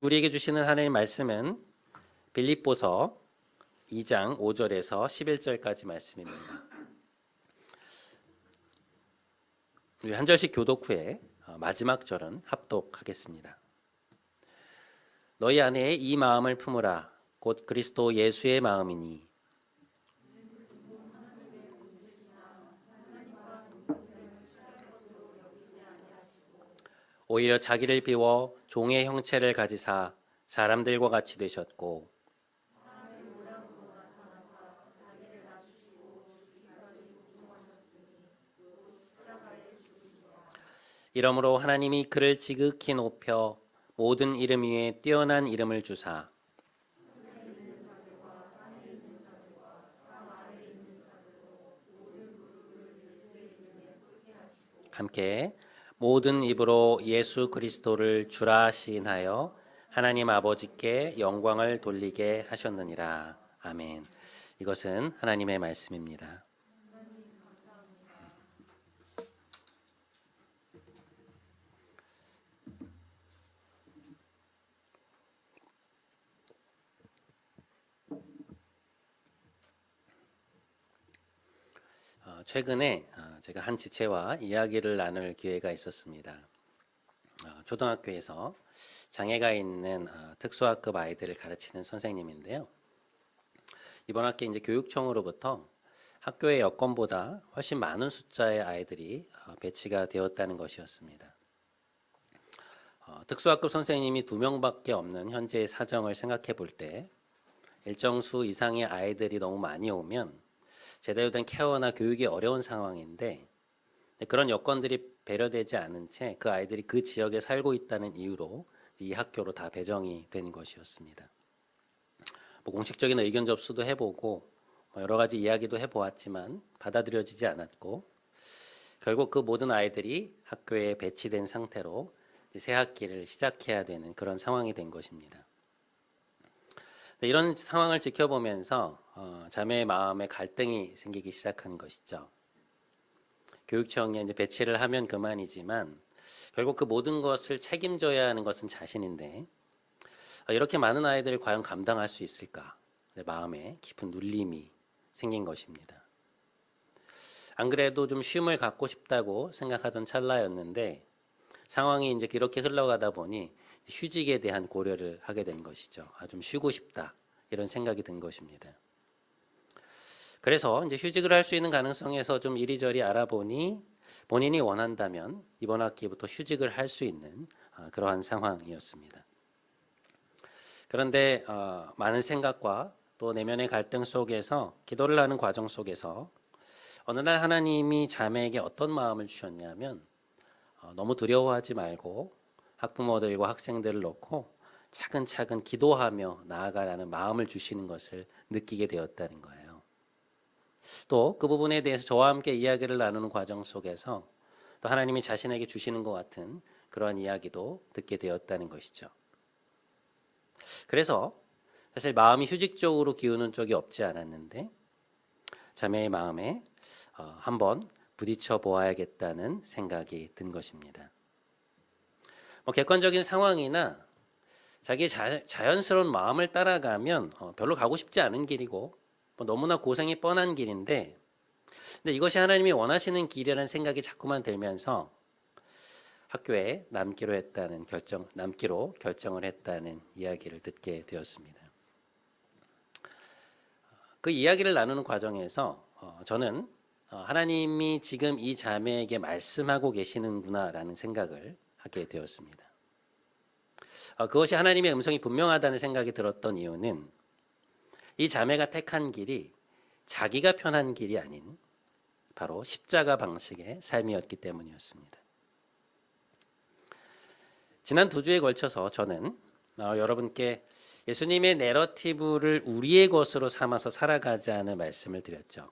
우리에게 주시는 하나님의 말씀은 빌립보서 2장 5절에서 11절까지 말씀입니다. 우리 한 절씩 교독 후에 마지막 절은 합독하겠습니다. 너희 안에 이 마음을 품으라. 곧 그리스도 예수의 마음이니 오히려 자기를 비워 종의 형체를 가지사 사람들과 같이 되셨고 이러므로 하나님이 그를 지극히 높여 모든 이름 위에 뛰어난 이름을 주사 함께 모든 입으로 예수 그리스도를 주라 시인하여 하나님 아버지께 영광을 돌리게 하셨느니라. 아멘. 이것은 하나님의 말씀입니다. 최근에 제가 한 지체와 이야기를 나눌 기회가 있었습니다. 초등학교에서 장애가 있는 특수학급 아이들을 가르치는 선생님인데요. 이번 학기 이제 교육청으로부터 학교의 여건보다 훨씬 많은 숫자의 아이들이 배치가 되었다는 것이었습니다. 특수학급 선생님이 2명밖에 없는 현재의 사정을 생각해 볼 때 일정 수 이상의 아이들이 너무 많이 오면 제대로 된 케어나 교육이 어려운 상황인데 그런 여건들이 배려되지 않은 채 그 아이들이 그 지역에 살고 있다는 이유로 이 학교로 다 배정이 된 것이었습니다. 공식적인 의견 접수도 해보고 여러 가지 이야기도 해보았지만 받아들여지지 않았고 결국 그 모든 아이들이 학교에 배치된 상태로 새 학기를 시작해야 되는 그런 상황이 된 것입니다. 이런 상황을 지켜보면서 자매의 마음에 갈등이 생기기 시작한 것이죠. 교육청에 이제 배치를 하면 그만이지만 결국 그 모든 것을 책임져야 하는 것은 자신인데 이렇게 많은 아이들을 과연 감당할 수 있을까? 마음에 깊은 눌림이 생긴 것입니다. 안 그래도 좀 쉼을 갖고 싶다고 생각하던 찰나였는데 상황이 이제 이렇게 흘러가다 보니 휴직에 대한 고려를 하게 된 것이죠. 좀 쉬고 싶다 이런 생각이 든 것입니다. 그래서 이제 휴직을 할 수 있는 가능성에서 좀 이리저리 알아보니 본인이 원한다면 이번 학기부터 휴직을 할 수 있는 그러한 상황이었습니다. 그런데 많은 생각과 또 내면의 갈등 속에서 기도를 하는 과정 속에서 어느 날 하나님이 자매에게 어떤 마음을 주셨냐면 너무 두려워하지 말고 학부모들과 학생들을 놓고 차근차근 기도하며 나아가라는 마음을 주시는 것을 느끼게 되었다는 거예요. 또 그 부분에 대해서 저와 함께 이야기를 나누는 과정 속에서 또 하나님이 자신에게 주시는 것 같은 그러한 이야기도 듣게 되었다는 것이죠. 그래서 사실 마음이 휴직적으로 기우는 쪽이 없지 않았는데 자매의 마음에 한번 부딪혀 보아야겠다는 생각이 든 것입니다. 객관적인 상황이나 자기의 자연스러운 마음을 따라가면 별로 가고 싶지 않은 길이고 너무나 고생이 뻔한 길인데 근데 이것이 하나님이 원하시는 길이라는 생각이 자꾸만 들면서 학교에 남기로 결정을 했다는 이야기를 듣게 되었습니다. 그 이야기를 나누는 과정에서 저는 하나님이 지금 이 자매에게 말씀하고 계시는구나라는 생각을 하게 되었습니다. 그것이 하나님의 음성이 분명하다는 생각이 들었던 이유는 이 자매가 택한 길이 자기가 편한 길이 아닌 바로 십자가 방식의 삶이었기 때문이었습니다. 지난 2주에 걸쳐서 저는 여러분께 예수님의 내러티브를 우리의 것으로 삼아서 살아가자는 말씀을 드렸죠.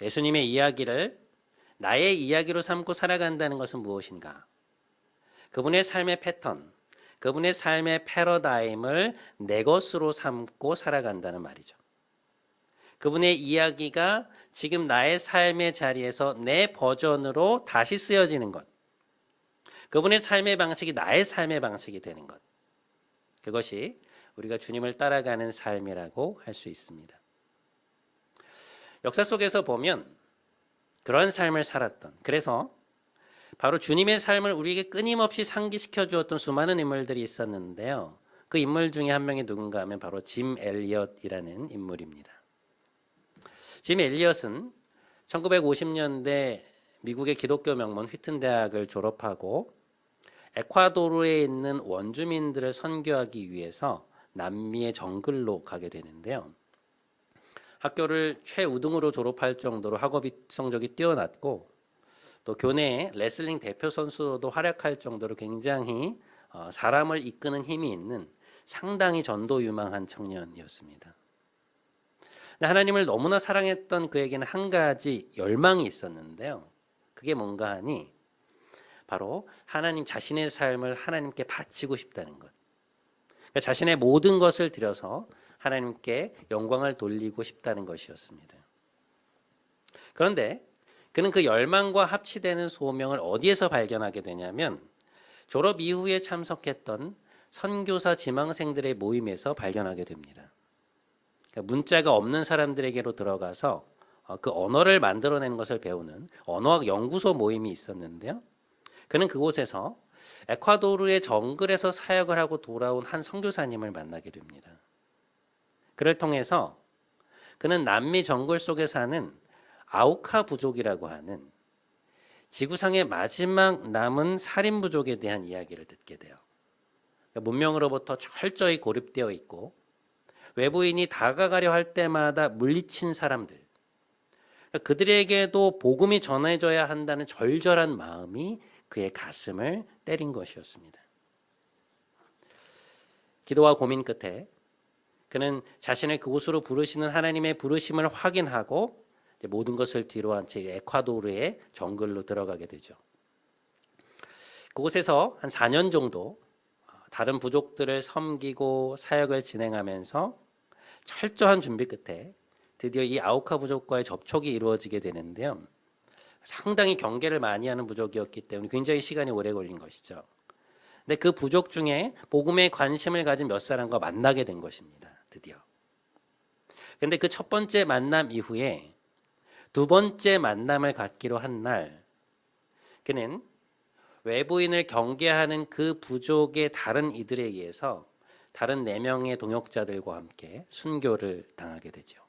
예수님의 이야기를 나의 이야기로 삼고 살아간다는 것은 무엇인가? 그분의 삶의 패턴, 그분의 삶의 패러다임을 내 것으로 삼고 살아간다는 말이죠. 그분의 이야기가 지금 나의 삶의 자리에서 내 버전으로 다시 쓰여지는 것. 그분의 삶의 방식이 나의 삶의 방식이 되는 것. 그것이 우리가 주님을 따라가는 삶이라고 할 수 있습니다. 역사 속에서 보면 그러한 삶을 살았던, 그래서 바로 주님의 삶을 우리에게 끊임없이 상기시켜 주었던 수많은 인물들이 있었는데요. 그 인물 중에 한 명이 누군가 하면 바로 짐 엘리엇이라는 인물입니다. 짐 엘리엇은 1950년대 미국의 기독교 명문 휘튼 대학을 졸업하고 에콰도르에 있는 원주민들을 선교하기 위해서 남미의 정글로 가게 되는데요. 학교를 최우등으로 졸업할 정도로 학업 성적이 뛰어났고 또 교내에 레슬링 대표 선수로도 활약할 정도로 굉장히 사람을 이끄는 힘이 있는 상당히 전도 유망한 청년이었습니다. 하나님을 너무나 사랑했던 그에게는 한 가지 열망이 있었는데요. 그게 뭔가 하니 바로 하나님 자신의 삶을 하나님께 바치고 싶다는 것. 그러니까 자신의 모든 것을 들여서 하나님께 영광을 돌리고 싶다는 것이었습니다. 그런데 그는 그 열망과 합치되는 소명을 어디에서 발견하게 되냐면 졸업 이후에 참석했던 선교사 지망생들의 모임에서 발견하게 됩니다. 그러니까 문자가 없는 사람들에게로 들어가서 그 언어를 만들어내는 것을 배우는 언어학 연구소 모임이 있었는데요. 그는 그곳에서 에콰도르의 정글에서 사역을 하고 돌아온 한 선교사님을 만나게 됩니다. 그를 통해서 그는 남미 정글 속에 사는 아우카 부족이라고 하는 지구상의 마지막 남은 살인 부족에 대한 이야기를 듣게 돼요. 그러니까 문명으로부터 철저히 고립되어 있고 외부인이 다가가려 할 때마다 물리친 사람들, 그러니까 그들에게도 복음이 전해져야 한다는 절절한 마음이 그의 가슴을 때린 것이었습니다. 기도와 고민 끝에 그는 자신을 그곳으로 부르시는 하나님의 부르심을 확인하고 모든 것을 뒤로한 채 에콰도르의 정글로 들어가게 되죠. 그곳에서 한 4년 정도 다른 부족들을 섬기고 사역을 진행하면서 철저한 준비 끝에 드디어 이 아우카 부족과의 접촉이 이루어지게 되는데요. 상당히 경계를 많이 하는 부족이었기 때문에 굉장히 시간이 오래 걸린 것이죠. 근데 그 부족 중에 복음에 관심을 가진 몇 사람과 만나게 된 것입니다. 드디어. 근데 그 첫 번째 만남 이후에 두 번째 만남을 갖기로 한 날, 그는 외부인을 경계하는 그 부족의 다른 이들에 의해서 다른 4명의 동역자들과 함께 순교를 당하게 되죠.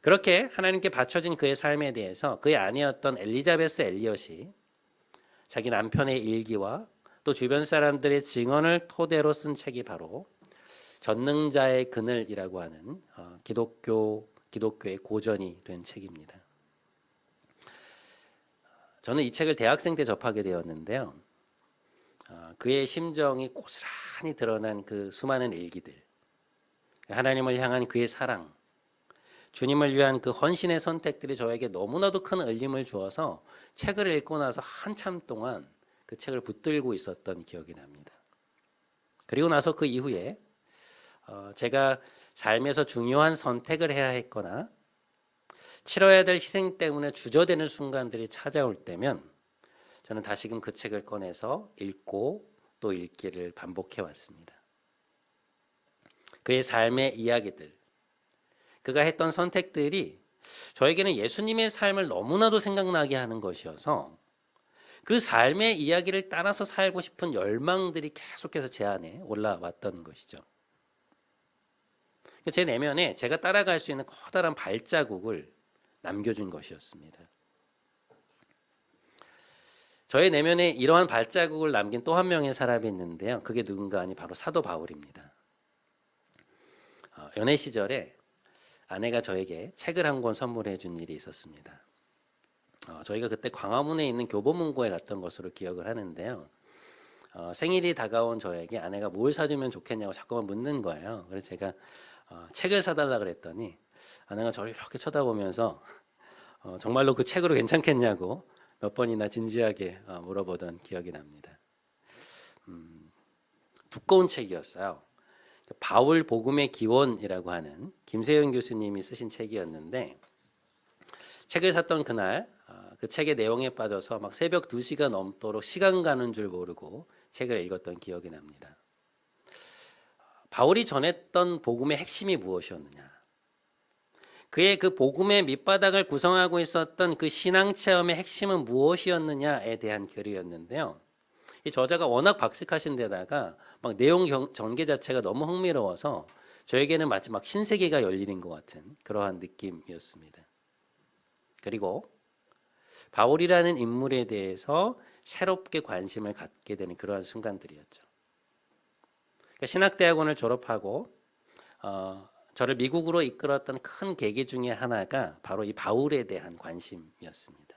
그렇게 하나님께 바쳐진 그의 삶에 대해서 그의 아내였던 엘리자베스 엘리엇이 자기 남편의 일기와 또 주변 사람들의 증언을 토대로 쓴 책이 바로 전능자의 그늘이라고 하는 기독교의 고전이 된 책입니다. 저는 이 책을 대학생 때 접하게 되었는데요. 그의 심정이 고스란히 드러난 그 수많은 일기들, 하나님을 향한 그의 사랑, 주님을 위한 그 헌신의 선택들이 저에게 너무나도 큰 울림을 주어서 책을 읽고 나서 한참 동안 그 책을 붙들고 있었던 기억이 납니다. 그리고 나서 그 이후에 제가 삶에서 중요한 선택을 해야 했거나 치러야 될 희생 때문에 주저되는 순간들이 찾아올 때면 저는 다시금 그 책을 꺼내서 읽고 또 읽기를 반복해 왔습니다. 그의 삶의 이야기들, 그가 했던 선택들이 저에게는 예수님의 삶을 너무나도 생각나게 하는 것이어서 그 삶의 이야기를 따라서 살고 싶은 열망들이 계속해서 제 안에 올라왔던 것이죠. 제 내면에 제가 따라갈 수 있는 커다란 발자국을 남겨준 것이었습니다. 저의 내면에 이러한 발자국을 남긴 또 한 명의 사람이 있는데요. 그게 누군가 아니 바로 사도 바울입니다. 연애 시절에 아내가 저에게 책을 한 권 선물해 준 일이 있었습니다. 저희가 그때 광화문에 있는 교보문고에 갔던 것으로 기억을 하는데요. 생일이 다가온 저에게 아내가 뭘 사주면 좋겠냐고 자꾸만 묻는 거예요. 그래서 제가 책을 사달라 그랬더니 아내가 저를 이렇게 쳐다보면서 정말로 그 책으로 괜찮겠냐고 몇 번이나 진지하게 물어보던 기억이 납니다. 두꺼운 책이었어요. 바울 복음의 기원이라고 하는 김세윤 교수님이 쓰신 책이었는데 책을 샀던 그날 그 책의 내용에 빠져서 막 새벽 2시가 넘도록 시간 가는 줄 모르고 책을 읽었던 기억이 납니다. 바울이 전했던 복음의 핵심이 무엇이었느냐? 그의 그 복음의 밑바닥을 구성하고 있었던 그 신앙 체험의 핵심은 무엇이었느냐에 대한 글이었는데요. 이 저자가 워낙 박식하신 데다가 막 내용 전개 자체가 너무 흥미로워서 저에게는 마치 막 신세계가 열리는 것 같은 그러한 느낌이었습니다. 그리고 바울이라는 인물에 대해서 새롭게 관심을 갖게 되는 그러한 순간들이었죠. 그러니까 신학대학원을 졸업하고 저를 미국으로 이끌었던 큰 계기 중에 하나가 바로 이 바울에 대한 관심이었습니다.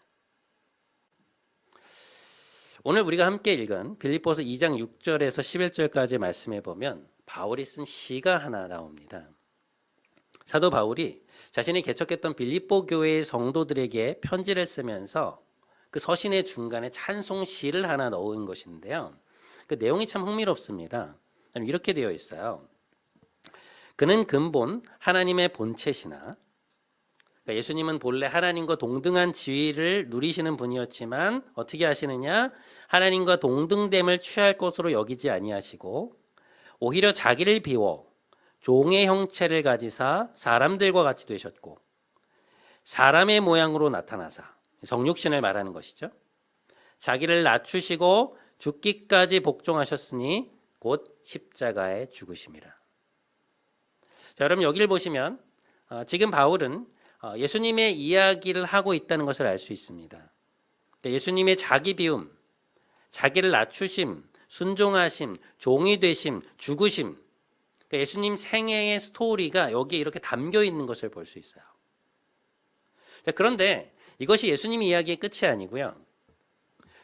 오늘 우리가 함께 읽은 빌립보서 2장 6절에서 11절까지 말씀해 보면 바울이 쓴 시가 하나 나옵니다. 사도 바울이 자신이 개척했던 빌립보 교회의 성도들에게 편지를 쓰면서 그 서신의 중간에 찬송 시를 하나 넣은 것인데요. 그 내용이 참 흥미롭습니다. 이렇게 되어 있어요. 그는 근본 하나님의 본체시나, 그러니까 예수님은 본래 하나님과 동등한 지위를 누리시는 분이었지만 어떻게 하시느냐? 하나님과 동등됨을 취할 것으로 여기지 아니하시고 오히려 자기를 비워 종의 형체를 가지사 사람들과 같이 되셨고 사람의 모양으로 나타나사, 성육신을 말하는 것이죠. 자기를 낮추시고 죽기까지 복종하셨으니 곧 십자가에 죽으심이라. 자, 여러분 여기를 보시면 지금 바울은 예수님의 이야기를 하고 있다는 것을 알 수 있습니다. 예수님의 자기 비움, 자기를 낮추심, 순종하심, 종이 되심, 죽으심, 예수님 생애의 스토리가 여기에 이렇게 담겨 있는 것을 볼 수 있어요. 자, 그런데 이것이 예수님 이야기의 끝이 아니고요.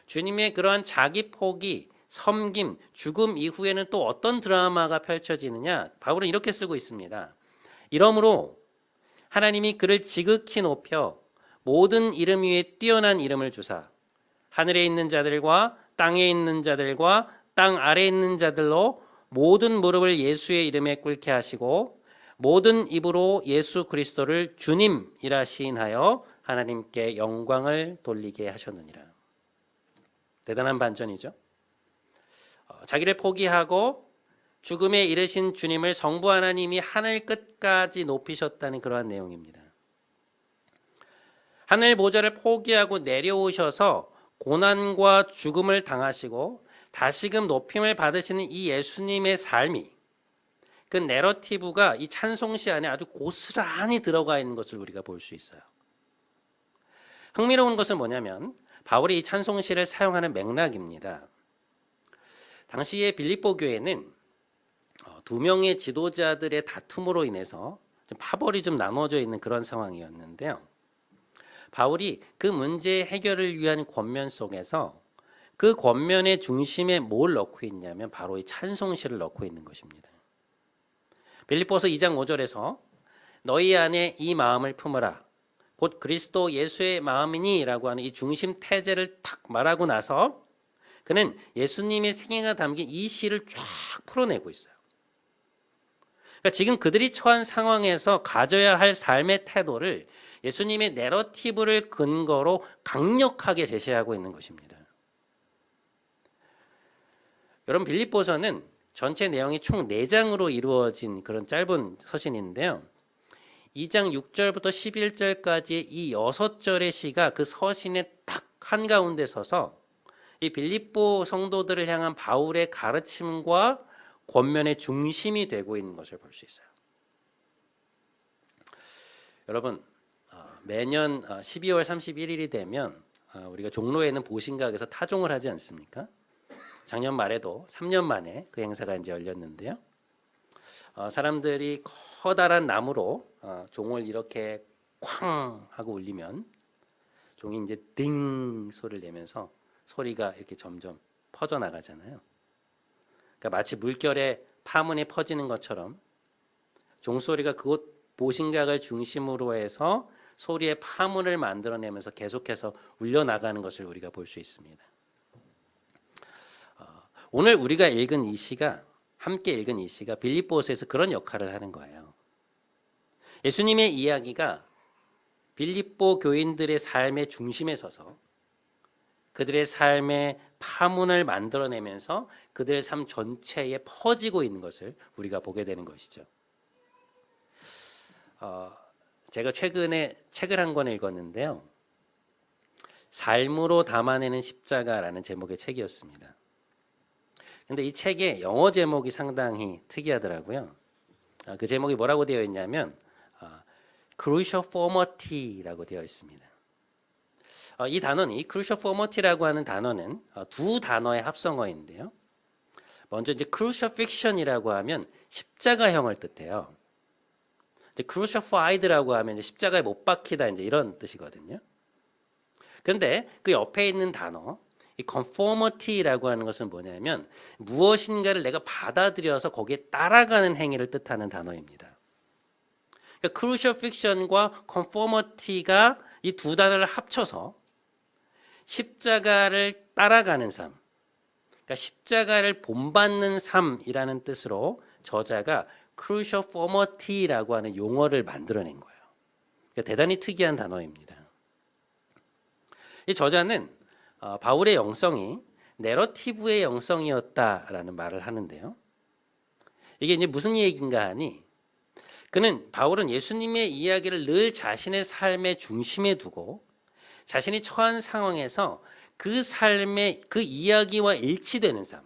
주님의 그러한 자기 포기, 섬김, 죽음 이후에는 또 어떤 드라마가 펼쳐지느냐? 바울은 이렇게 쓰고 있습니다. 이러므로 하나님이 그를 지극히 높여 모든 이름 위에 뛰어난 이름을 주사 하늘에 있는 자들과 땅에 있는 자들과 땅 아래에 있는 자들로 모든 무릎을 예수의 이름에 꿇게 하시고 모든 입으로 예수 그리스도를 주님이라 시인하여 하나님께 영광을 돌리게 하셨느니라. 대단한 반전이죠. 자기를 포기하고 죽음에 이르신 주님을 성부 하나님이 하늘 끝까지 높이셨다는 그러한 내용입니다. 하늘 보좌를 포기하고 내려오셔서 고난과 죽음을 당하시고 다시금 높임을 받으시는 이 예수님의 삶이, 그 내러티브가 이 찬송시 안에 아주 고스란히 들어가 있는 것을 우리가 볼 수 있어요. 흥미로운 것은 뭐냐면 바울이 이 찬송시를 사용하는 맥락입니다. 당시의 빌립보 교회는 두 명의 지도자들의 다툼으로 인해서 파벌이 좀 나눠져 있는 그런 상황이었는데요. 바울이 그 문제 해결을 위한 권면 속에서 그 권면의 중심에 뭘 넣고 있냐면 바로 이 찬송시를 넣고 있는 것입니다. 빌립보서 2장 5절에서 너희 안에 이 마음을 품으라 곧 그리스도 예수의 마음이니 라고 하는 이 중심 태제를 탁 말하고 나서 그는 예수님의 생애가 담긴 이 시를 쫙 풀어내고 있어요. 그러니까 지금 그들이 처한 상황에서 가져야 할 삶의 태도를 예수님의 내러티브를 근거로 강력하게 제시하고 있는 것입니다. 여러분 빌립보서는 전체 내용이 총 4장으로 이루어진 그런 짧은 서신인데요. 2장 6절부터 11절까지의 이 6절의 시가 그 서신의 딱 한가운데 서서 이 빌립보 성도들을 향한 바울의 가르침과 권면의 중심이 되고 있는 것을 볼 수 있어요. 여러분 매년 12월 31일이 되면 우리가 종로에 있는 보신각에서 타종을 하지 않습니까? 작년 말에도 3년 만에 그 행사가 이제 열렸는데요. 사람들이 커다란 나무로 종을 이렇게 쾅 하고 울리면 종이 이제 딩 소리를 내면서 소리가 이렇게 점점 퍼져 나가잖아요. 그러니까 마치 물결에 파문이 퍼지는 것처럼 종소리가 그곳 보신각을 중심으로 해서 소리의 파문을 만들어내면서 계속해서 울려 나가는 것을 우리가 볼 수 있습니다. 오늘 우리가 읽은 이 시가 함께 읽은 이 시가 빌립보서에서 그런 역할을 하는 거예요. 예수님의 이야기가 빌립보 교인들의 삶의 중심에 서서 그들의 삶의 파문을 만들어내면서 그들의 삶 전체에 퍼지고 있는 것을 우리가 보게 되는 것이죠. 제가 최근에 책을 한 권 읽었는데요. 삶으로 담아내는 십자가라는 제목의 책이었습니다. 근데 이 책의 영어 제목이 상당히 특이하더라고요. 그 제목이 뭐라고 되어 있냐면 cruciformity라고 되어 있습니다. 이 단어는 cruciformity라고 하는 단어는 두 단어의 합성어인데요. 먼저 이제 crucifixion이라고 하면 십자가형을 뜻해요. crucified라고 하면 이제 십자가에 못 박히다 이제 이런 뜻이거든요. 그런데 그 옆에 있는 단어 이 conformity라고 하는 것은 뭐냐면 무엇인가를 내가 받아들여서 거기에 따라가는 행위를 뜻하는 단어입니다. 그러니까 crucifixion과 conformity가 이 두 단어를 합쳐서 십자가를 따라가는 삶, 그러니까 십자가를 본받는 삶이라는 뜻으로 저자가 cruciformity라고 하는 용어를 만들어낸 거예요. 그러니까 대단히 특이한 단어입니다. 이 저자는 바울의 영성이 내러티브의 영성이었다라는 말을 하는데요. 이게 이제 무슨 얘기인가 하니 바울은 예수님의 이야기를 늘 자신의 삶의 중심에 두고 자신이 처한 상황에서 그 삶의 그 이야기와 일치되는 삶,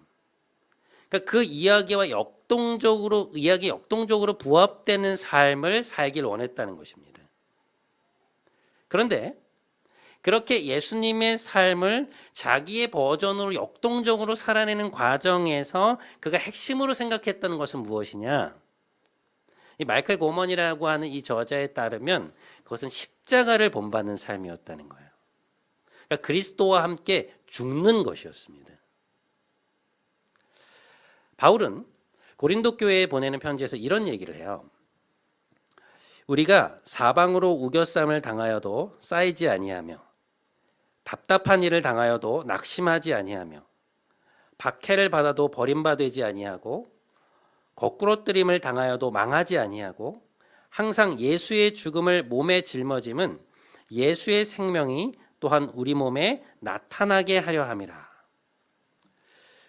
그러니까 그 이야기에 역동적으로 부합되는 삶을 살길 원했다는 것입니다. 그런데 그렇게 예수님의 삶을 자기의 버전으로 역동적으로 살아내는 과정에서 그가 핵심으로 생각했던 것은 무엇이냐? 이 마이클 고먼이라고 하는 이 저자에 따르면 그것은 십자가를 본받는 삶이었다는 거예요. 그러니까 그리스도와 함께 죽는 것이었습니다. 바울은 고린도 교회에 보내는 편지에서 이런 얘기를 해요. 우리가 사방으로 우겨쌈을 당하여도 쌓이지 아니하며 답답한 일을 당하여도 낙심하지 아니하며 박해를 받아도 버림받지 아니하고 거꾸러뜨림을 당하여도 망하지 아니하고 항상 예수의 죽음을 몸에 짊어짐은 예수의 생명이 또한 우리 몸에 나타나게 하려 함이라.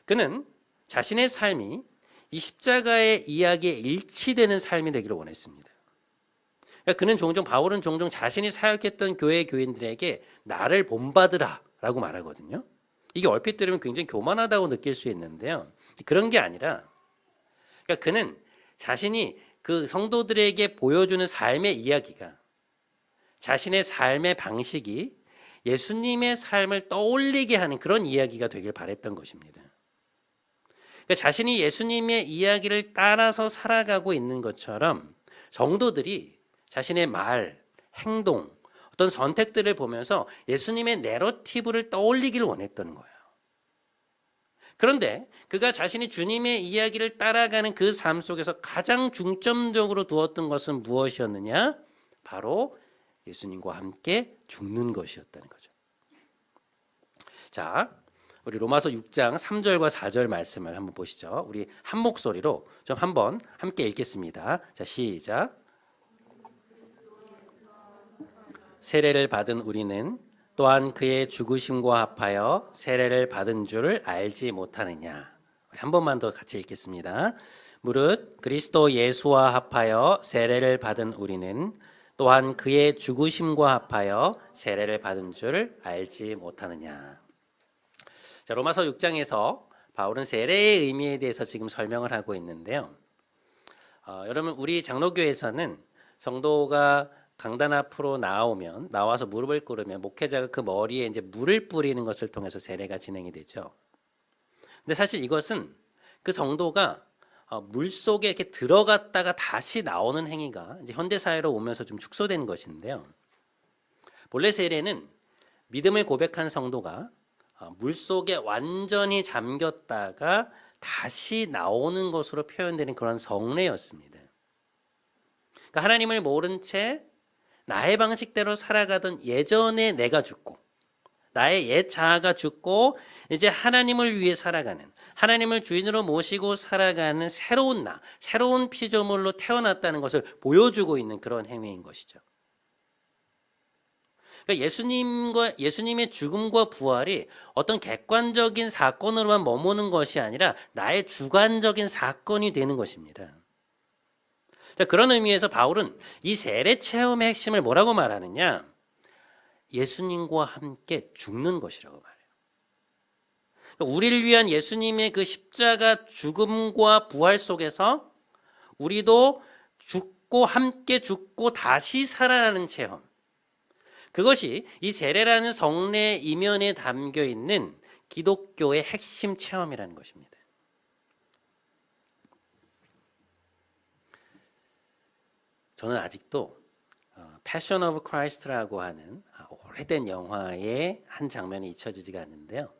그는 자신의 삶이 이 십자가의 이야기에 일치되는 삶이 되기를 원했습니다. 바울은 종종 자신이 사역했던 교회 교인들에게 나를 본받으라 라고 말하거든요. 이게 얼핏 들으면 굉장히 교만하다고 느낄 수 있는데요. 그런 게 아니라 그는 자신이 그 성도들에게 보여주는 삶의 이야기가 자신의 삶의 방식이 예수님의 삶을 떠올리게 하는 그런 이야기가 되길 바랬던 것입니다. 자신이 예수님의 이야기를 따라서 살아가고 있는 것처럼 성도들이 자신의 말, 행동, 어떤 선택들을 보면서 예수님의 내러티브를 떠올리기를 원했던 거예요. 그런데 그가 자신이 주님의 이야기를 따라가는 그 삶 속에서 가장 중점적으로 두었던 것은 무엇이었느냐? 바로 예수님과 함께 죽는 것이었다는 거죠. 자, 우리 로마서 6장 3절과 4절 말씀을 한번 보시죠. 우리 한 목소리로 좀 한번 함께 읽겠습니다. 자, 시작. 세례를 받은 우리는 또한 그의 죽으심과 합하여 세례를 받은 줄을 알지 못하느냐. 우리 한 번만 더 같이 읽겠습니다. 무릇 그리스도 예수와 합하여 세례를 받은 우리는 또한 그의 죽으심과 합하여 세례를 받은 줄을 알지 못하느냐. 자, 로마서 6장에서 바울은 세례의 의미에 대해서 지금 설명을 하고 있는데요. 여러분 우리 장로교에서는 성도가 강단 앞으로 나와서 무릎을 꿇으면 목회자가 그 머리에 이제 물을 뿌리는 것을 통해서 세례가 진행이 되죠. 근데 사실 이것은 그 성도가 물 속에 이렇게 들어갔다가 다시 나오는 행위가 이제 현대 사회로 오면서 좀 축소된 것인데요. 본래 세례는 믿음을 고백한 성도가 물 속에 완전히 잠겼다가 다시 나오는 것으로 표현되는 그런 성례였습니다. 그러니까 하나님을 모른 채 나의 방식대로 살아가던 예전에 내가 죽고 나의 옛 자아가 죽고 이제 하나님을 위해 살아가는, 하나님을 주인으로 모시고 살아가는 새로운 나, 새로운 피조물로 태어났다는 것을 보여주고 있는 그런 행위인 것이죠. 그러니까 예수님의 죽음과 부활이 어떤 객관적인 사건으로만 머무는 것이 아니라 나의 주관적인 사건이 되는 것입니다. 자, 그런 의미에서 바울은 이 세례 체험의 핵심을 뭐라고 말하느냐? 예수님과 함께 죽는 것이라고 말해요. 그러니까 우리를 위한 예수님의 그 십자가 죽음과 부활 속에서 우리도 죽고 함께 죽고 다시 살아나는 체험. 그것이 이 세례라는 성례 이면에 담겨 있는 기독교의 핵심 체험이라는 것입니다. 저는 아직도 패션 오브 크라이스트라고 하는 오래된 영화의 한 장면이 잊혀지지가 않는데요.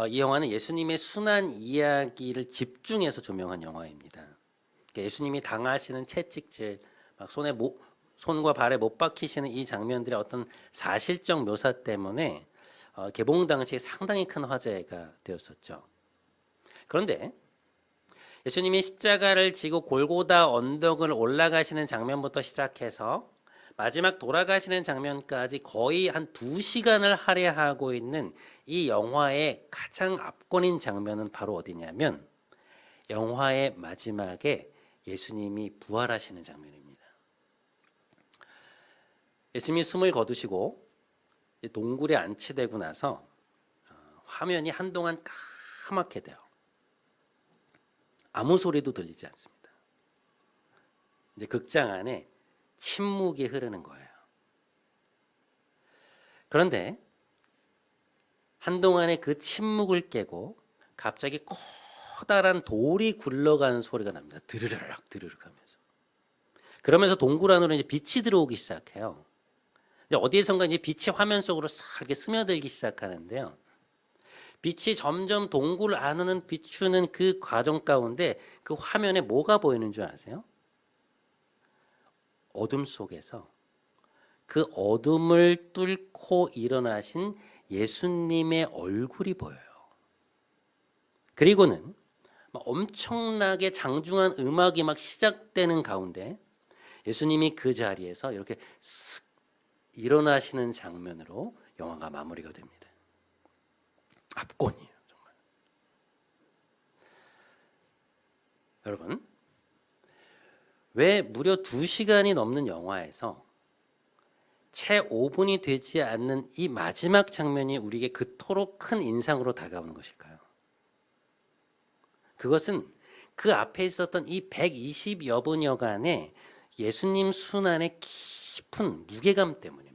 이 영화는 예수님의 순환 이야기를 집중해서 조명한 영화입니다. 예수님이 당하시는 채찍질, 막 손과 발에 못 박히시는 이 장면들의 어떤 사실적 묘사 때문에 개봉 당시에 상당히 큰 화제가 되었었죠. 그런데 예수님이 십자가를 지고 골고다 언덕을 올라가시는 장면부터 시작해서 마지막 돌아가시는 장면까지 거의 한 2시간을 할애하고 있는 이 영화의 가장 압권인 장면은 바로 어디냐면 영화의 마지막에 예수님이 부활하시는 장면입니다. 예수님이 숨을 거두시고 동굴에 안치되고 나서 화면이 한동안 까맣게 돼요. 아무 소리도 들리지 않습니다. 이제 극장 안에 침묵이 흐르는 거예요. 그런데 한동안의 그 침묵을 깨고 갑자기 커다란 돌이 굴러가는 소리가 납니다. 드르륵 드르륵 하면서. 그러면서 동굴 안으로 이제 빛이 들어오기 시작해요. 어디에선가 이제 빛이 화면 속으로 싹 이렇게 스며들기 시작하는데요. 빛이 점점 동굴 안으로 비추는 그 과정 가운데 그 화면에 뭐가 보이는 줄 아세요? 어둠 속에서 그 어둠을 뚫고 일어나신 예수님의 얼굴이 보여요. 그리고는 엄청나게 장중한 음악이 막 시작되는 가운데 예수님이 그 자리에서 이렇게 쓱 일어나시는 장면으로 영화가 마무리가 됩니다. 압권이에요, 정말. 여러분, 왜 무려 2시간이 넘는 영화에서 채 5분이 되지 않는 이 마지막 장면이 우리에게 그토록 큰 인상으로 다가오는 것일까요? 그것은 그 앞에 있었던 이 120여 분여간의 예수님 순환의 깊은 무게감 때문입니다.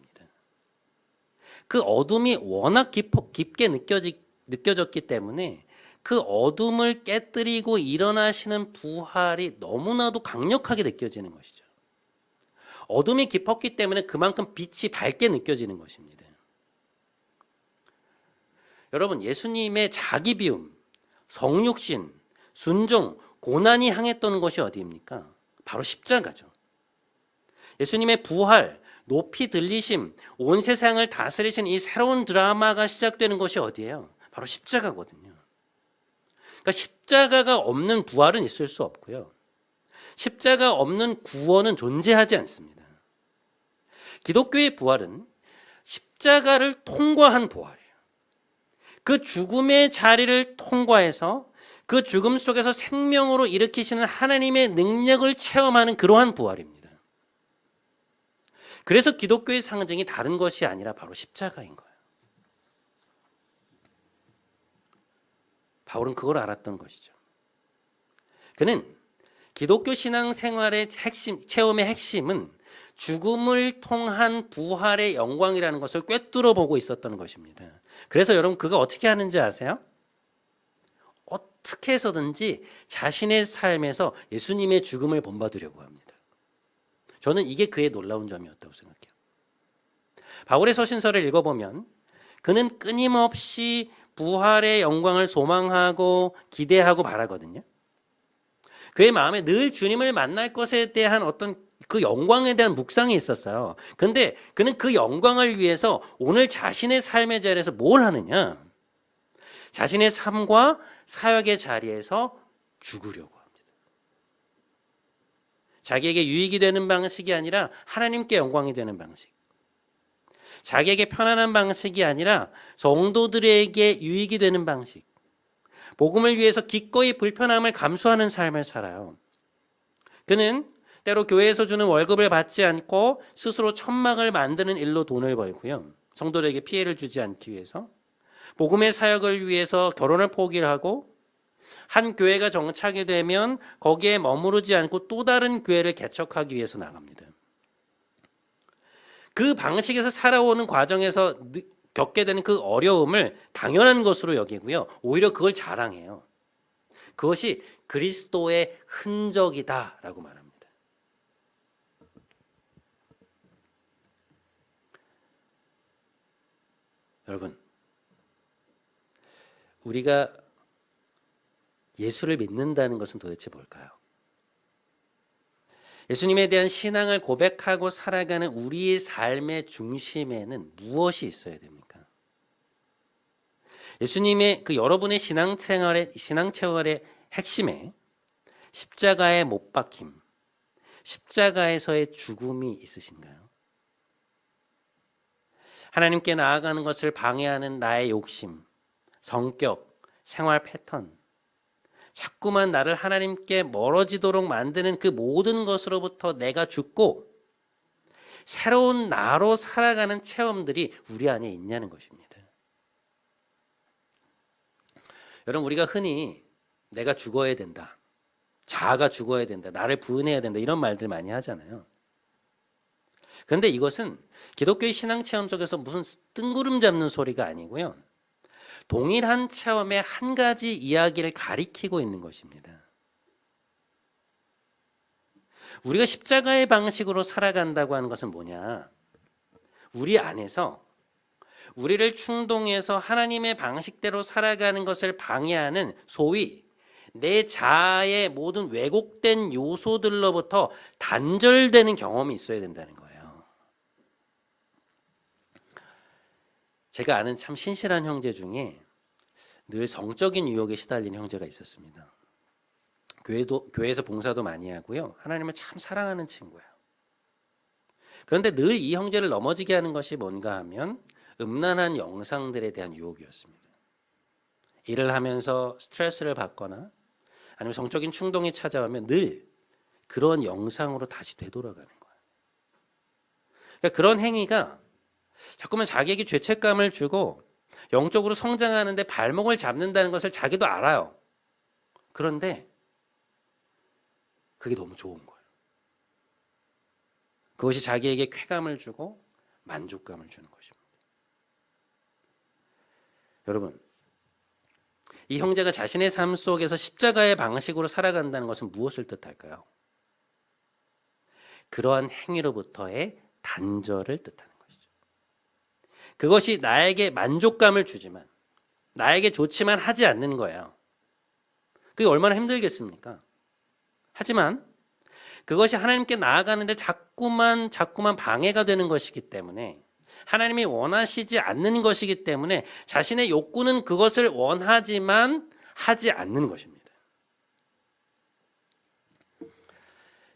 그 어둠이 워낙 깊게 느껴졌기 때문에 그 어둠을 깨뜨리고 일어나시는 부활이 너무나도 강력하게 느껴지는 것이죠. 어둠이 깊었기 때문에 그만큼 빛이 밝게 느껴지는 것입니다. 여러분, 예수님의 자기 비움, 성육신, 순종, 고난이 향했던 것이 어디입니까? 바로 십자가죠. 예수님의 부활, 높이 들리심, 온 세상을 다스리신 이 새로운 드라마가 시작되는 것이 어디예요? 바로 십자가거든요. 그러니까 십자가가 없는 부활은 있을 수 없고요. 십자가 없는 구원은 존재하지 않습니다. 기독교의 부활은 십자가를 통과한 부활이에요. 그 죽음의 자리를 통과해서 그 죽음 속에서 생명으로 일으키시는 하나님의 능력을 체험하는 그러한 부활입니다. 그래서 기독교의 상징이 다른 것이 아니라 바로 십자가인 거예요. 바울은 그걸 알았던 것이죠. 그는 기독교 신앙 생활의 체험의 핵심은 죽음을 통한 부활의 영광이라는 것을 꿰뚫어 보고 있었던 것입니다. 그래서 여러분 그가 어떻게 하는지 아세요? 어떻게 해서든지 자신의 삶에서 예수님의 죽음을 본받으려고 합니다. 저는 이게 그의 놀라운 점이었다고 생각해요. 바울의 서신서를 읽어보면 그는 끊임없이 부활의 영광을 소망하고 기대하고 바라거든요. 그의 마음에 늘 주님을 만날 것에 대한 어떤 그 영광에 대한 묵상이 있었어요. 그런데 그는 그 영광을 위해서 오늘 자신의 삶의 자리에서 뭘 하느냐? 자신의 삶과 사역의 자리에서 죽으려고 합니다. 자기에게 유익이 되는 방식이 아니라 하나님께 영광이 되는 방식. 자기에게 편안한 방식이 아니라 성도들에게 유익이 되는 방식. 복음을 위해서 기꺼이 불편함을 감수하는 삶을 살아요. 그는 때로 교회에서 주는 월급을 받지 않고 스스로 천막을 만드는 일로 돈을 벌고요. 성도들에게 피해를 주지 않기 위해서. 복음의 사역을 위해서 결혼을 포기하고 한 교회가 정착이 되면 거기에 머무르지 않고 또 다른 교회를 개척하기 위해서 나갑니다. 그 방식에서 살아오는 과정에서 겪게 되는 그 어려움을 당연한 것으로 여기고요. 오히려 그걸 자랑해요. 그것이 그리스도의 흔적이다라고 말합니다. 여러분, 우리가 예수를 믿는다는 것은 도대체 뭘까요? 예수님에 대한 신앙을 고백하고 살아가는 우리의 삶의 중심에는 무엇이 있어야 됩니까? 예수님의 여러분의 신앙생활의 핵심에 십자가에 못 박힘, 십자가에서의 죽음이 있으신가요? 하나님께 나아가는 것을 방해하는 나의 욕심, 성격, 생활 패턴, 자꾸만 나를 하나님께 멀어지도록 만드는 그 모든 것으로부터 내가 죽고 새로운 나로 살아가는 체험들이 우리 안에 있냐는 것입니다. 여러분, 우리가 흔히 내가 죽어야 된다, 자아가 죽어야 된다, 나를 부인해야 된다 이런 말들 많이 하잖아요. 그런데 이것은 기독교의 신앙 체험 속에서 무슨 뜬구름 잡는 소리가 아니고요. 동일한 체험의 한 가지 이야기를 가리키고 있는 것입니다. 우리가 십자가의 방식으로 살아간다고 하는 것은 뭐냐? 우리 안에서 우리를 충동해서 하나님의 방식대로 살아가는 것을 방해하는 소위 내 자아의 모든 왜곡된 요소들로부터 단절되는 경험이 있어야 된다는 거예요. 제가 아는 참 신실한 형제 중에 늘 성적인 유혹에 시달린 형제가 있었습니다. 교회에서 봉사도 많이 하고요. 하나님을 참 사랑하는 친구예요. 그런데 늘 이 형제를 넘어지게 하는 것이 뭔가 하면 음란한 영상들에 대한 유혹이었습니다. 일을 하면서 스트레스를 받거나 아니면 성적인 충동이 찾아오면 늘 그런 영상으로 다시 되돌아가는 거예요. 그러니까 그런 행위가 자꾸만 자기에게 죄책감을 주고 영적으로 성장하는데 발목을 잡는다는 것을 자기도 알아요. 그런데 그게 너무 좋은 거예요. 그것이 자기에게 쾌감을 주고 만족감을 주는 것입니다. 여러분, 이 형제가 자신의 삶 속에서 십자가의 방식으로 살아간다는 것은 무엇을 뜻할까요? 그러한 행위로부터의 단절을 뜻하는 것이죠. 그것이 나에게 만족감을 주지만, 나에게 좋지만 하지 않는 거예요. 그게 얼마나 힘들겠습니까? 하지만 그것이 하나님께 나아가는데 자꾸만 방해가 되는 것이기 때문에, 하나님이 원하시지 않는 것이기 때문에 자신의 욕구는 그것을 원하지만 하지 않는 것입니다.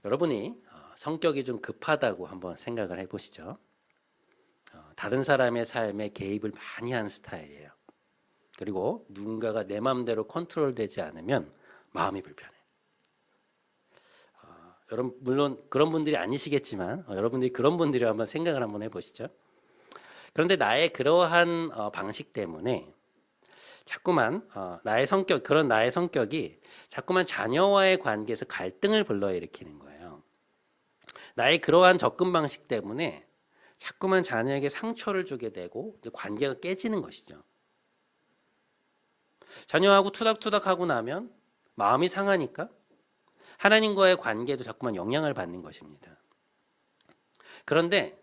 여러분이 성격이 좀 급하다고 한번 생각을 해보시죠. 다른 사람의 삶에 개입을 많이 한 스타일이에요. 그리고 누군가가 내 마음대로 컨트롤되지 않으면 마음이 불편해. 여러분 물론 그런 분들이 아니시겠지만 여러분들이 그런 분들이 한번 생각을 한번 해보시죠. 그런데 나의 그러한 방식 때문에 자꾸만 나의 성격이 자꾸만 자녀와의 관계에서 갈등을 불러일으키는 거예요. 나의 그러한 접근 방식 때문에 자꾸만 자녀에게 상처를 주게 되고 관계가 깨지는 것이죠. 자녀하고 투닥투닥하고 나면 마음이 상하니까 하나님과의 관계도 자꾸만 영향을 받는 것입니다. 그런데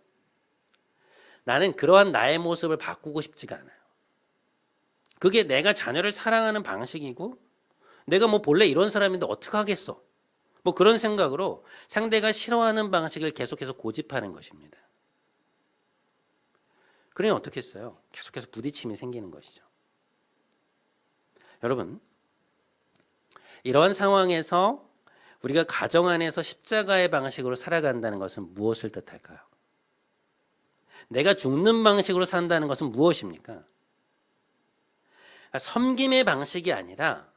나는 그러한 나의 모습을 바꾸고 싶지가 않아요. 그게 내가 자녀를 사랑하는 방식이고, 내가 뭐 본래 이런 사람인데 어떡하겠어, 뭐 그런 생각으로 상대가 싫어하는 방식을 계속해서 고집하는 것입니다. 그러니 어떻겠어요? 계속해서 부딪힘이 생기는 것이죠. 여러분, 이러한 상황에서 우리가 가정 안에서 십자가의 방식으로 살아간다는 것은 무엇을 뜻할까요? 내가 죽는 방식으로 산다는 것은 무엇입니까? 섬김의 방식이 아니라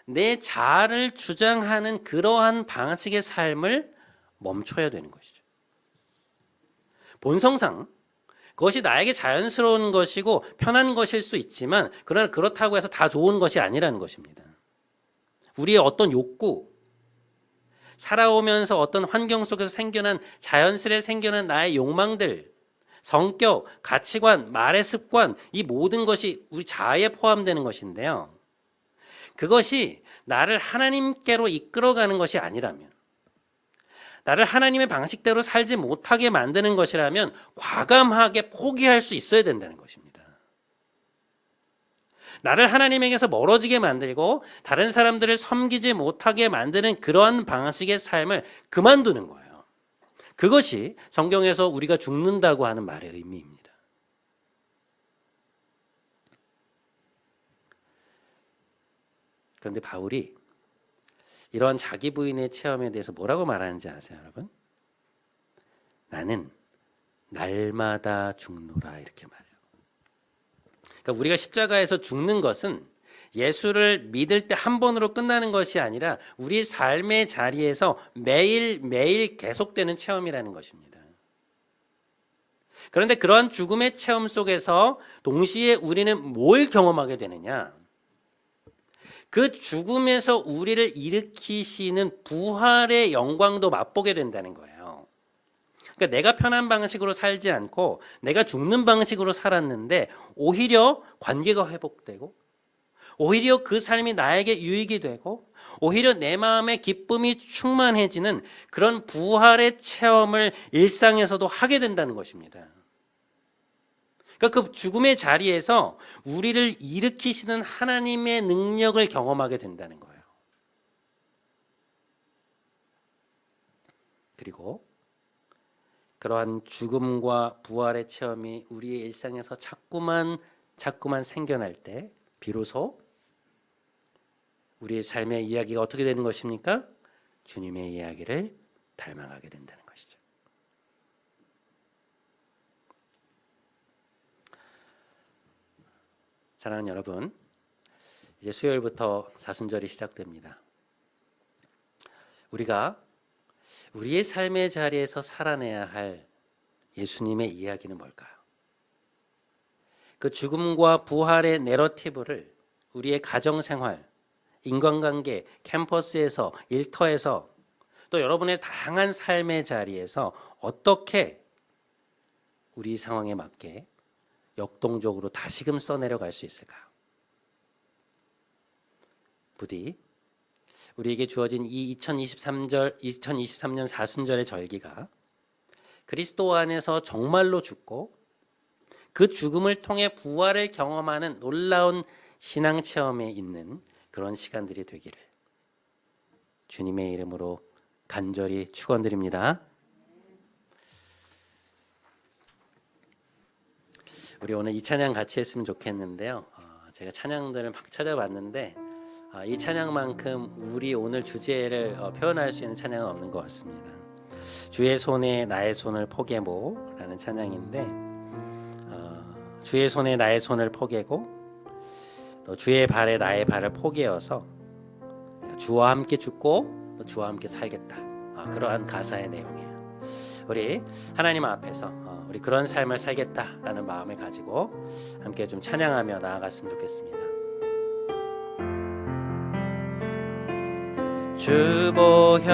내 자아를 주장하는 그러한 방식의 삶을 멈춰야 되는 것이죠. 본성상 그것이 나에게 자연스러운 것이고 편한 것일 수 있지만 그러나 그렇다고 해서 다 좋은 것이 아니라는 것입니다. 우리의 어떤 욕구, 살아오면서 어떤 환경 속에서 생겨난 자연스레 생겨난 나의 욕망들, 성격, 가치관, 말의 습관, 이 모든 것이 우리 자아에 포함되는 것인데요. 그것이 나를 하나님께로 이끌어가는 것이 아니라면, 나를 하나님의 방식대로 살지 못하게 만드는 것이라면 과감하게 포기할 수 있어야 된다는 것입니다. 나를 하나님에게서 멀어지게 만들고 다른 사람들을 섬기지 못하게 만드는 그러한 방식의 삶을 그만두는 거예요. 그것이 성경에서 우리가 죽는다고 하는 말의 의미입니다. 그런데 바울이 이러한 자기 부인의 체험에 대해서 뭐라고 말하는지 아세요, 여러분? 나는 날마다 죽노라 이렇게 말해요. 그러니까 우리가 십자가에서 죽는 것은 예수를 믿을 때 한 번으로 끝나는 것이 아니라 우리 삶의 자리에서 매일매일 계속되는 체험이라는 것입니다. 그런데 그러한 죽음의 체험 속에서 동시에 우리는 뭘 경험하게 되느냐? 그 죽음에서 우리를 일으키시는 부활의 영광도 맛보게 된다는 거예요. 그러니까 내가 편한 방식으로 살지 않고 내가 죽는 방식으로 살았는데 오히려 관계가 회복되고 오히려 그 삶이 나에게 유익이 되고 오히려 내 마음의 기쁨이 충만해지는 그런 부활의 체험을 일상에서도 하게 된다는 것입니다. 그러니까 그 죽음의 자리에서 우리를 일으키시는 하나님의 능력을 경험하게 된다는 거예요. 그리고 그러한 죽음과 부활의 체험이 우리의 일상에서 자꾸만 생겨날 때 비로소 우리의 삶의 이야기가 어떻게 되는 것입니까? 주님의 이야기를 닮아가게 된다는 것이죠. 사랑하는 여러분, 이제 수요일부터 사순절이 시작됩니다. 우리가 우리의 삶의 자리에서 살아내야 할 예수님의 이야기는 뭘까요? 그 죽음과 부활의 내러티브를 우리의 가정생활, 인간관계, 캠퍼스에서, 일터에서 또 여러분의 다양한 삶의 자리에서 어떻게 우리 상황에 맞게 역동적으로 다시금 써내려갈 수 있을까요? 부디 우리에게 주어진 이 2023년 사순절의 절기가 그리스도 안에서 정말로 죽고 그 죽음을 통해 부활을 경험하는 놀라운 신앙 체험에 있는 그런 시간들이 되기를 주님의 이름으로 간절히 축원드립니다. 우리 오늘 이 찬양 같이 했으면 좋겠는데요. 제가 찬양들을 막 찾아봤는데 이 찬양만큼 우리 오늘 주제를 표현할 수 있는 찬양은 없는 것 같습니다. 주의 손에 나의 손을 포개모라는 찬양인데 주의 손에 나의 손을 포개고 또 주의 발에 나의 발을 포개어서 주와 함께 죽고 또 주와 함께 살겠다. 그러한 가사의 내용이에요. 우리 하나님 앞에서 우리 그런 삶을 살겠다라는 마음을 가지고 함께 좀 찬양하며 나아갔으면 좋겠습니다.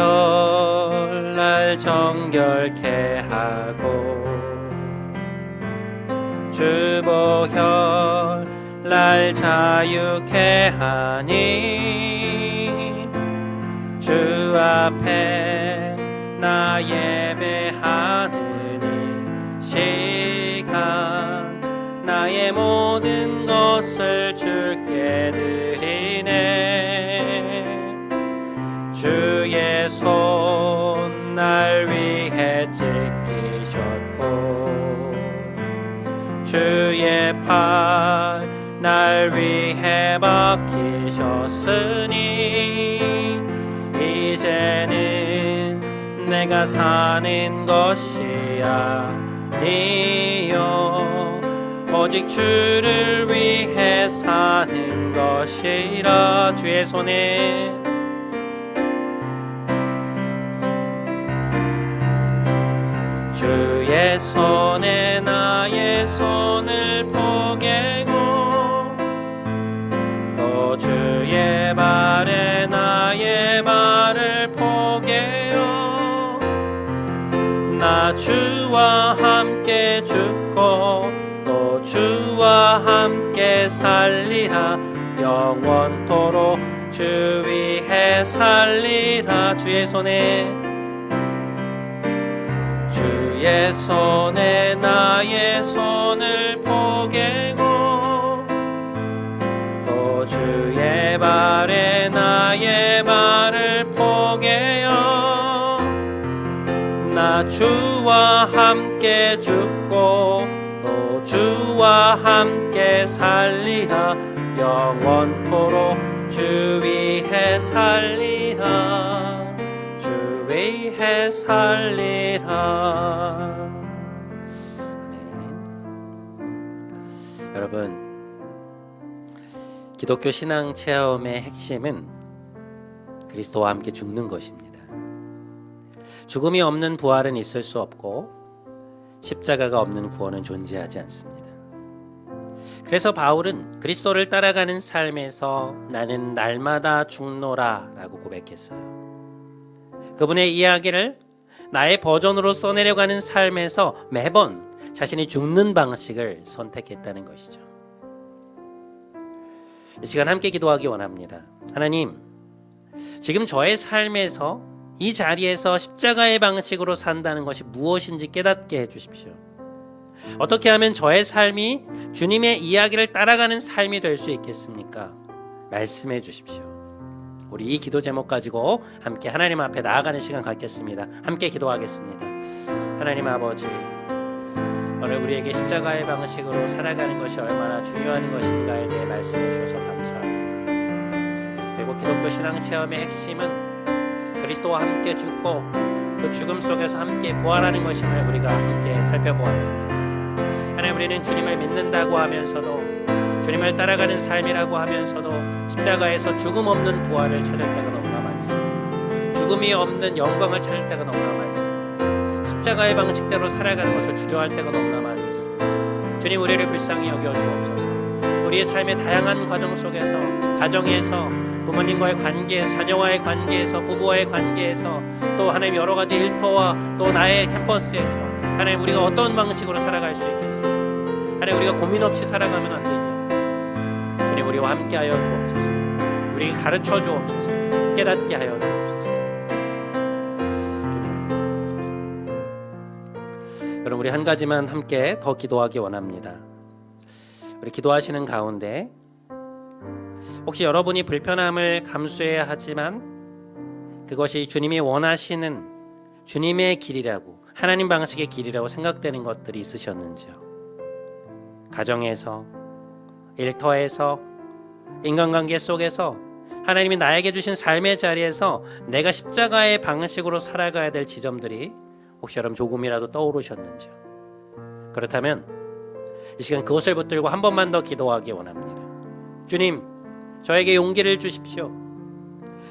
주보혈 날 정결케 하고 주보혈 날 자유케 하니 주 앞에 나 예배하는 시간 나의 모든 것을 주께 드리네 주의 손 날 위해 찢기셨고 주의 팔 날 위해 박히셨으니 이제는 내가 사는 것이 아니요 오직 주를 위해 사는 것이라. 주의 손에 주의 손에 나의 손을 포개고 또 주의 발에 나의 발을 포개요. 나 주와 함께 죽고 또 주와 함께 살리라. 영원토록 주 위해 살리라. 주의 손에 주의 손에 나의 손을 포개고 또 주의 발에 나의 발을 포개요. 나 주와 함께 죽고 또 주와 함께 살리라. 영원토록 주 위해 살리라. 주 위해 살리라. 아멘. 여러분, 기독교 신앙 체험의 핵심은 그리스도와 함께 죽는 것입니다. 죽음이 없는 부활은 있을 수 없고 십자가가 없는 구원은 존재하지 않습니다. 그래서 바울은 그리스도를 따라가는 삶에서 나는 날마다 죽노라 라고 고백했어요. 그분의 이야기를 나의 버전으로 써내려가는 삶에서 매번 자신이 죽는 방식을 선택했다는 것이죠. 이 시간 함께 기도하기 원합니다. 하나님, 지금 저의 삶에서 이 자리에서 십자가의 방식으로 산다는 것이 무엇인지 깨닫게 해주십시오. 어떻게 하면 저의 삶이 주님의 이야기를 따라가는 삶이 될 수 있겠습니까? 말씀해 주십시오. 우리 이 기도 제목 가지고 함께 하나님 앞에 나아가는 시간 갖겠습니다. 함께 기도하겠습니다. 하나님 아버지, 오늘 우리에게 십자가의 방식으로 살아가는 것이 얼마나 중요한 것인가에 대해 말씀해 주셔서 감사합니다. 그리고 기독교 신앙 체험의 핵심은 그리스도와 함께 죽고 그 죽음 속에서 함께 부활하는 것임을 우리가 함께 살펴보았습니다. 하나님, 우리는 주님을 믿는다고 하면서도 주님을 따라가는 삶이라고 하면서도 십자가에서 죽음 없는 부활을 찾을 때가 너무나 많습니다. 죽음이 없는 영광을 찾을 때가 너무나 많습니다. 십자가의 방식대로 살아가는 것을 주저할 때가 너무나 많이 있습니다. 주님, 우리를 불쌍히 여겨 주옵소서. 우리의 삶의 다양한 과정 속에서, 가정에서, 부모님과의 관계에서, 자녀와의 관계에서, 부부와의 관계에서, 또 하나님 여러 가지 일터와 또 나의 캠퍼스에서 하나님, 우리가 어떤 방식으로 살아갈 수 있겠습니까? 하나님, 우리가 고민 없이 살아가면 안 되지 않겠습니까? 주님, 우리와 함께하여 주옵소서. 우리에게 가르쳐 주옵소서. 깨닫게 하여 주옵소서. 여러분, 우리 한 가지만 함께 더 기도하기 원합니다. 우리 기도하시는 가운데 혹시 여러분이 불편함을 감수해야 하지만 그것이 주님이 원하시는 주님의 길이라고, 하나님 방식의 길이라고 생각되는 것들이 있으셨는지요? 가정에서, 일터에서, 인간관계 속에서 하나님이 나에게 주신 삶의 자리에서 내가 십자가의 방식으로 살아가야 될 지점들이 혹시 여러분 조금이라도 떠오르셨는지요? 그렇다면 이 시간 그것을 붙들고 한 번만 더 기도하기 원합니다. 주님, 저에게 용기를 주십시오.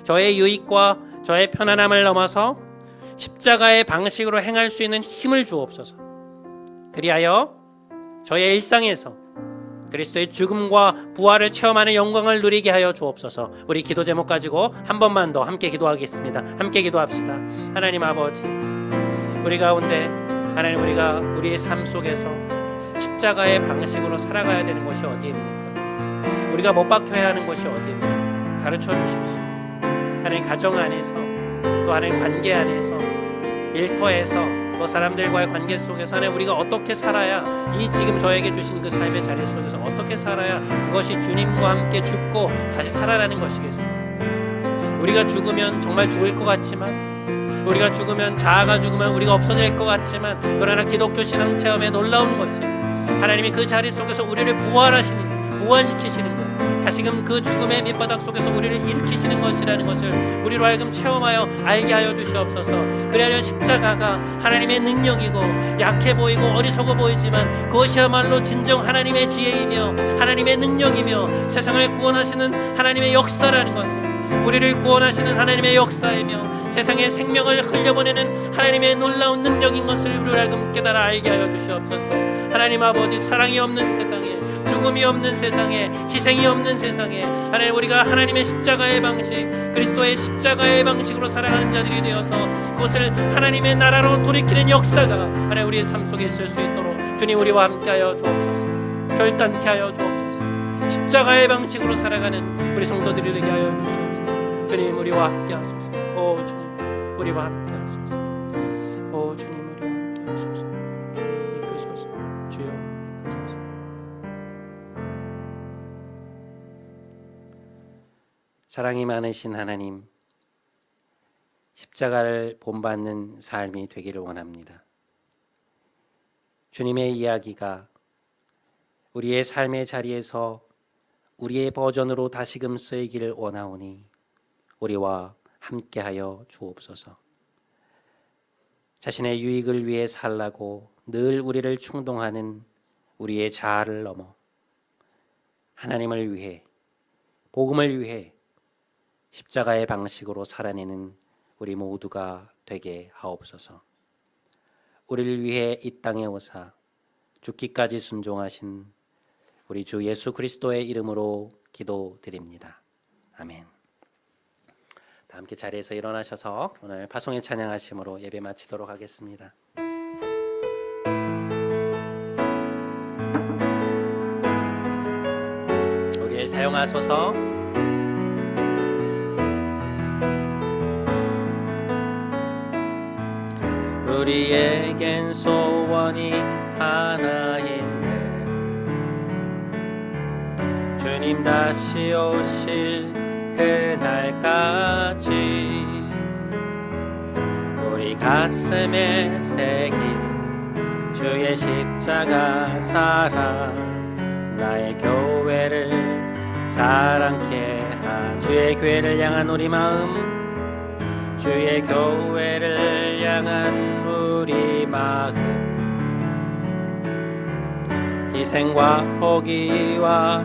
저의 유익과 저의 편안함을 넘어서 십자가의 방식으로 행할 수 있는 힘을 주옵소서. 그리하여 저의 일상에서 그리스도의 죽음과 부활을 체험하는 영광을 누리게 하여 주옵소서. 우리 기도 제목 가지고 한 번만 더 함께 기도하겠습니다. 함께 기도합시다. 하나님 아버지, 우리 가운데 하나님, 우리가 우리의 삶 속에서 십자가의 방식으로 살아가야 되는 것이 어디입니까? 우리가 못 박혀야 하는 것이 어디입니까? 가르쳐 주십시오. 하나님, 가정 안에서, 또 하나님 관계 안에서, 일터에서, 또 사람들과의 관계 속에서 하나님, 우리가 어떻게 살아야, 이 지금 저에게 주신 그 삶의 자리 속에서 어떻게 살아야 그것이 주님과 함께 죽고 다시 살아나는 것이겠습니까? 우리가 죽으면 정말 죽을 것 같지만, 우리가 죽으면, 자아가 죽으면 우리가 없어질 것 같지만, 그러나 기독교 신앙 체험의 놀라운 것이 하나님이 그 자리 속에서 우리를 부활시키시는 것, 다시금 그 죽음의 밑바닥 속에서 우리를 일으키시는 것이라는 것을 우리로 하여금 체험하여 알게 하여 주시옵소서. 그래야 십자가가 하나님의 능력이고 약해 보이고 어리석어 보이지만 그것이야말로 진정 하나님의 지혜이며 하나님의 능력이며 세상을 구원하시는 하나님의 역사라는 것을, 우리를 구원하시는 하나님의 역사이며 세상에 생명을 흘려보내는 하나님의 놀라운 능력인 것을 우리로 하여금 깨달아 알게 하여 주시옵소서. 하나님 아버지, 사랑이 없는 세상에, 죽음이 없는 세상에, 희생이 없는 세상에 하나님, 우리가 하나님의 십자가의 방식, 그리스도의 십자가의 방식으로 살아가는 자들이 되어서 그것을 하나님의 나라로 돌이키는 역사가 하나님 우리의 삶 속에 있을 수 있도록 주님 우리와 함께하여 주옵소서. 결단케 하여 주옵소서. 십자가의 방식으로 살아가는 우리 성도들이 되게 하여 주시옵소서. 주님 우리와 함께하소서. 오 주님 우리와 함께하소서. 오 주님 우리와 함께하소서. 주님 이끄소서. 주여 이끄소서. 사랑이 많으신 하나님, 십자가를 본받는 삶이 되기를 원합니다. 주님의 이야기가 우리의 삶의 자리에서 우리의 버전으로 다시금 쓰이기를 원하오니 우리와 함께하여 주옵소서. 자신의 유익을 위해 살라고 늘 우리를 충동하는 우리의 자아를 넘어 하나님을 위해, 복음을 위해 십자가의 방식으로 살아내는 우리 모두가 되게 하옵소서. 우리를 위해 이 땅에 오사 죽기까지 순종하신 우리 주 예수 그리스도의 이름으로 기도드립니다. 아멘. 다 함께 자리에서 일어나셔서 오늘 파송의 찬양하심으로 예배 마치도록 하겠습니다. 우리의 사용하소서. 우리에겐 소원이 하나 있네. 주님 다시 오실 그날까지 우리 가슴에 새긴 주의 십자가 사랑, 나의 교회를 사랑케 한 주의 교회를 향한 우리 마음, 주의 교회를 향한 우리 마음, 희생과 포기와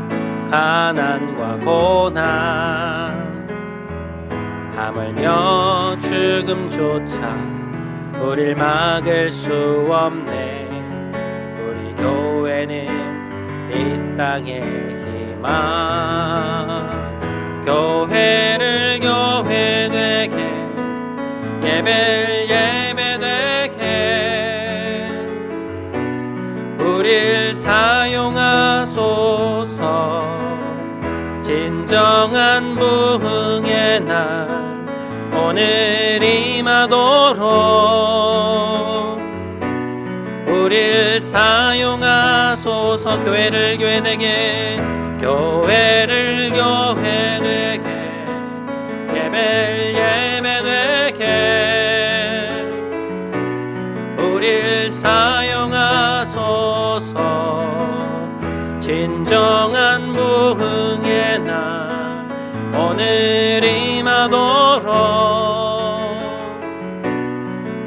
가난과 고난, 하물며 죽음조차 우릴 막을 수 없네. 우리 교회는 이 땅의 희망, 교회를 교회되게, 예배를 예배되게 우릴 사용하소서. 진정한 부흥의 날 오늘 임하도록 우릴 사용하소서. 교회를 교회되게, 교회를 교회되게, 예배를 예배되게 우릴 사용하소서. 진정한 부흥의 날 오늘 임하도록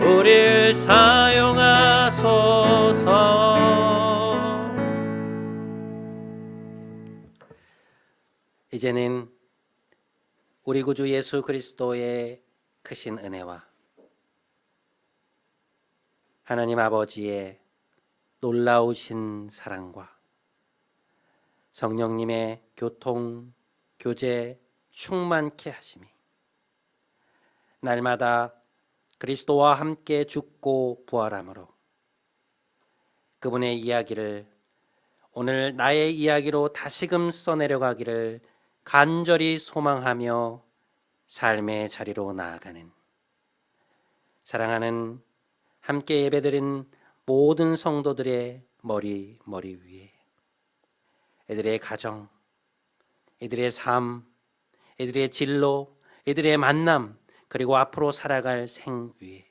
우릴 사용하소서. 이제는 우리 구주 예수 그리스도의 크신 은혜와 하나님 아버지의 놀라우신 사랑과 성령님의 교통, 교제, 충만케 하심이 날마다 그리스도와 함께 죽고 부활함으로 그분의 이야기를 오늘 나의 이야기로 다시금 써내려가기를 간절히 소망하며 삶의 자리로 나아가는 사랑하는 함께 예배드린 모든 성도들의 머리 위에 이들의 가정, 이들의 삶, 이들의 진로, 이들의 만남, 그리고 앞으로 살아갈 생 위에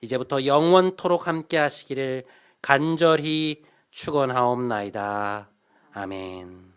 이제부터 영원토록 함께 하시기를 간절히 축원하옵나이다. 아멘.